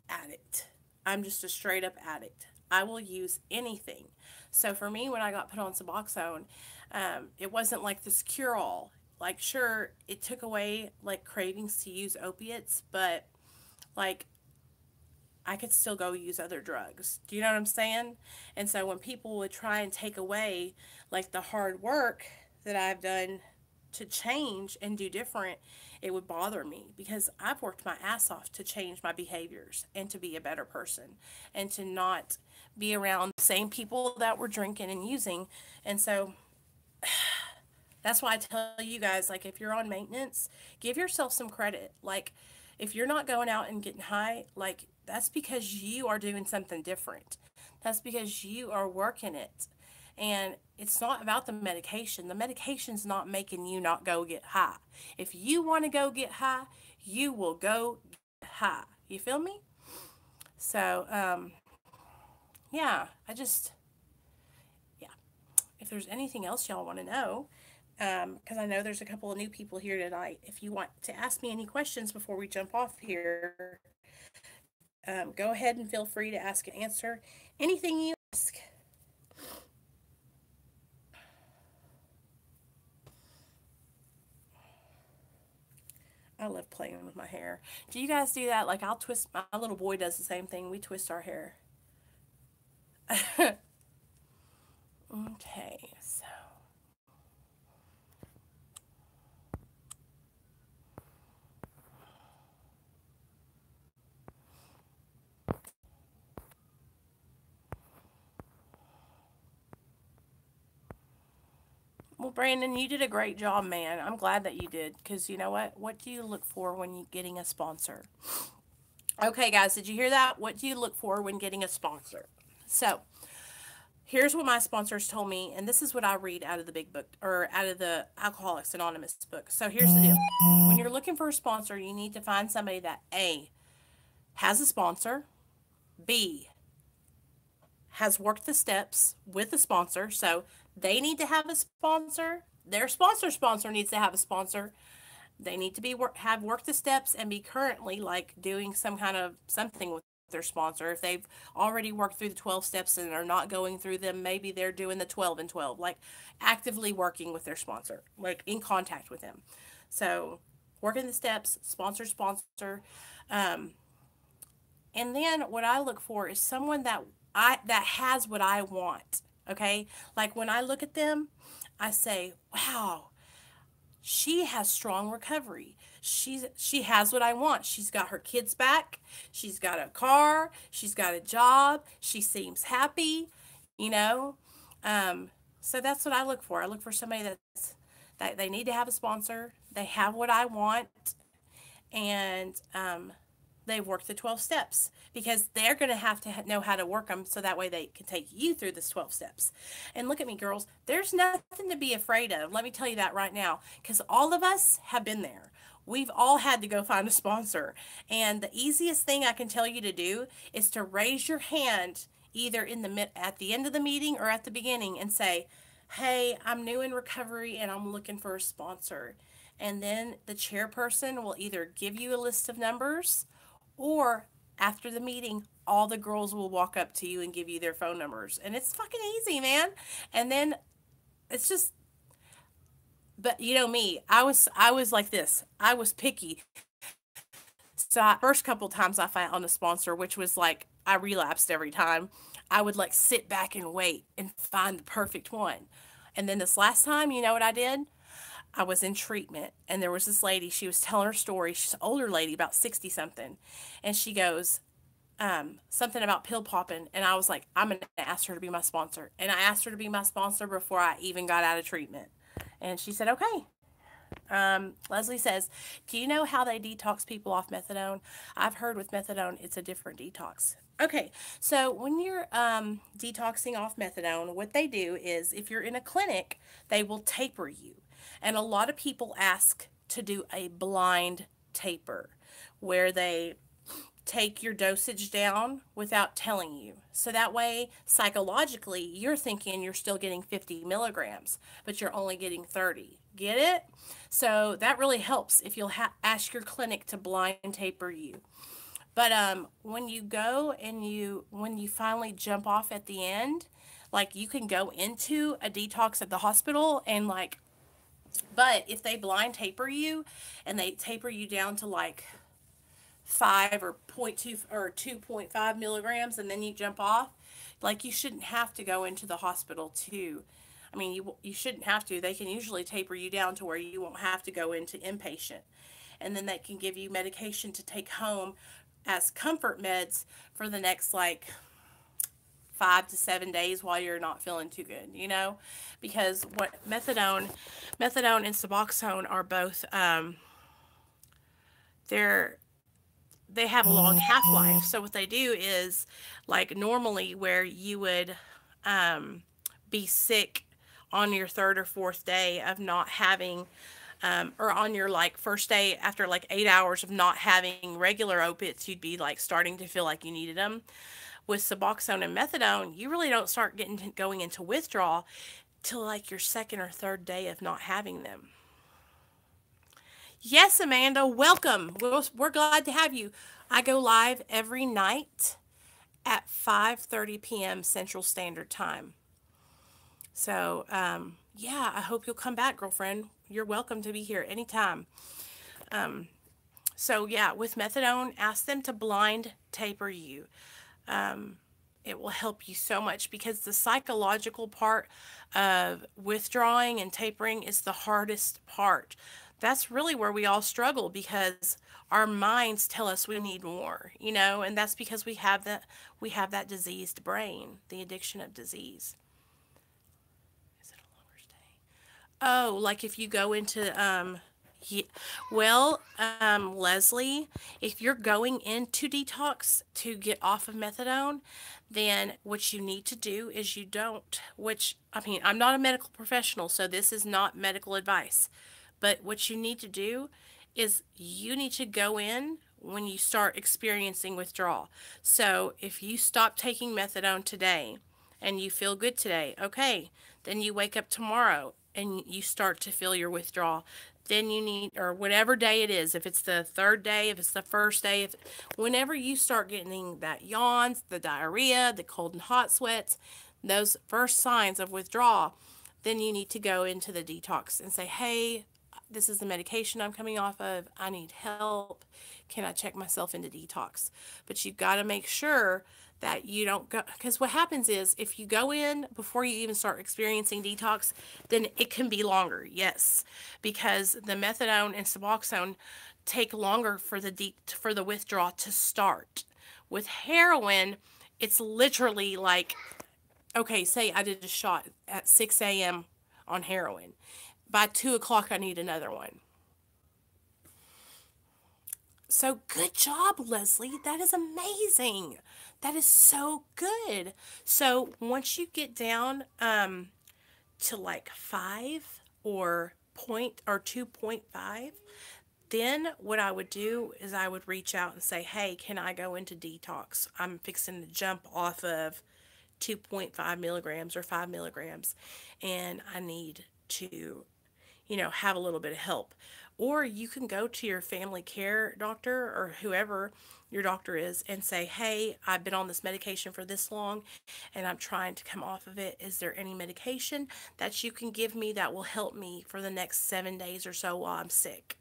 addict. I'm just a straight up addict. I will use anything. So for me, when I got put on Suboxone, it wasn't like this cure all. Like, sure, it took away cravings to use opiates, but like I could still go use other drugs. Do you know what I'm saying? And so when people would try and take away the hard work that I've done to change and do different, it would bother me because I've worked my ass off to change my behaviors and to be a better person and to not be around the same people that were drinking and using. And so that's why I tell you guys, if you're on maintenance, give yourself some credit. If you're not going out and getting high, that's because you are doing something different. That's because you are working it. And it's not about the medication. The medication's not making you not go get high. If you want to go get high, you will go get high. You feel me? So, yeah, yeah. If there's anything else y'all want to know, because I know there's a couple of new people here tonight. If you want to ask me any questions before we jump off here, go ahead and feel free to ask and answer anything you ask. I love playing with my hair. Do you guys do that? I'll twist, my little boy does the same thing. We twist our hair. Okay, so. Well, Brandon, you did a great job, man. I'm glad that you did, because you know what? What do you look for when you're getting a sponsor? Okay, guys, did you hear that? What do you look for when getting a sponsor? So, here's what my sponsors told me, and this is what I read out of the big book, or out of the Alcoholics Anonymous book. So, here's the deal. When you're looking for a sponsor, you need to find somebody that A, has a sponsor, B, has worked the steps with the sponsor. So they need to have a sponsor. Their sponsor needs to have a sponsor. They need to have worked the steps and be currently doing some kind of something with their sponsor. If they've already worked through the 12 steps and are not going through them, maybe they're doing the 12 and 12, actively working with their sponsor, in contact with them. So working the steps, sponsor. And then what I look for is someone that has what I want. Okay? When I look at them, I say, "Wow, she has strong recovery. She has what I want. She's got her kids back. She's got a car. She's got a job. She seems happy, you know." So that's what I look for. I look for somebody that they need to have a sponsor. They have what I want, and they've worked the 12 steps, because they're going to have to know how to work them, so that way they can take you through this 12 steps. And look at me, girls. There's nothing to be afraid of. Let me tell you that right now, because all of us have been there. We've all had to go find a sponsor. And the easiest thing I can tell you to do is to raise your hand either at the end of the meeting or at the beginning and say, "Hey, I'm new in recovery and I'm looking for a sponsor." And then the chairperson will either give you a list of numbers, or after the meeting, all the girls will walk up to you and give you their phone numbers. And it's fucking easy, man. And then it's just, but you know me, I was like this. I was picky. So first couple times I found a sponsor, which was like I relapsed every time. I would like sit back and wait and find the perfect one. And then this last time, you know what I did? I was in treatment, and there was this lady. She was telling her story. She's an older lady, about 60 something. And she goes, something about pill popping. And I was like, I'm going to ask her to be my sponsor. And I asked her to be my sponsor before I even got out of treatment. And she said, okay. Leslie says, do you know how they detox people off methadone? I've heard with methadone, it's a different detox. Okay, so when you're detoxing off methadone, what they do is if you're in a clinic, they will taper you. And a lot of people ask to do a blind taper where they take your dosage down without telling you. So that way, psychologically, you're thinking you're still getting 50 milligrams, but you're only getting 30. Get it? So that really helps if you'll ask your clinic to blind taper you. But when you go and when you finally jump off at the end, like you can go into a detox at the hospital and like, but if they blind taper you and they taper you down to like 5 or zero point 0.2 or 2.5 milligrams and then you jump off, like you shouldn't have to go into the hospital too. I mean, you shouldn't have to. They can usually taper you down to where you won't have to go into inpatient. And then they can give you medication to take home as comfort meds for the next like 5 to 7 days while you're not feeling too good, you know? Because what methadone and Suboxone are both they're they have a long half life. So what they do is, like normally, where you would be sick on your third or fourth day of not having, or on your like first day after like 8 hours of not having regular opiates, you'd be like starting to feel like you needed them. With Suboxone and methadone, you really don't start going into withdrawal till like your second or third day of not having them. Yes, Amanda, welcome. We're glad to have you. I go live every night at 5:30 p.m. Central Standard Time. So, yeah, I hope you'll come back, girlfriend. You're welcome to be here anytime. So, yeah, with methadone, ask them to blind taper you. It will help you so much because the psychological part of withdrawing and tapering is the hardest part. That's really where we all struggle because our minds tell us we need more, you know, and that's because we have that diseased brain, the addiction of disease. Is it a longer stay? Oh, like if you go into well, Leslie, if you're going into detox to get off of methadone, then what you need to do is you don't, which, I mean, I'm not a medical professional, so this is not medical advice. But what you need to do is you need to go in when you start experiencing withdrawal. So if you stop taking methadone today and you feel good today, okay, then you wake up tomorrow and you start to feel your withdrawal. Then you need, or whatever day it is, if it's the third day, if it's the first day, whenever you start getting that yawns, the diarrhea, the cold and hot sweats, those first signs of withdrawal, then you need to go into the detox and say, hey, this is the medication I'm coming off of. I need help. Can I check myself into detox? But you've got to make sure that you don't go, because what happens is if you go in before you even start experiencing detox, then it can be longer, yes, because the methadone and Suboxone take longer for the withdrawal to start. With heroin, it's literally like, okay, say I did a shot at 6 a.m. on heroin. By 2 o'clock, I need another one. So good job, Leslie. That is amazing. That is so good. So once you get down to like 5 or 2.5, then what I would do is I would reach out and say, hey, can I go into detox? I'm fixing to jump off of 2.5 milligrams or 5 milligrams, and I need to, have a little bit of help. Or you can go to your family care doctor or whoever your doctor is and say, hey, I've been on this medication for this long and I'm trying to come off of it. Is there any medication that you can give me that will help me for the next 7 days or so while I'm sick?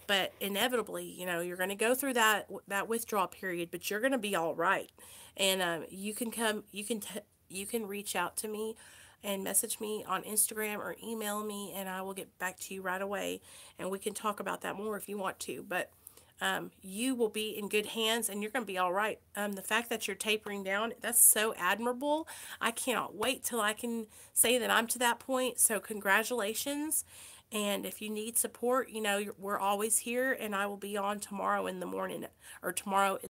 But inevitably, you're going to go through that withdrawal period, but you're going to be all right. And you can reach out to me and message me on Instagram or email me, and I will get back to you right away, and we can talk about that more if you want to. But you will be in good hands, and you're going to be all right. The fact that you're tapering down, that's so admirable. I cannot wait till I can say that I'm to that point. So congratulations. And if you need support, we're always here, and I will be on tomorrow in the morning or tomorrow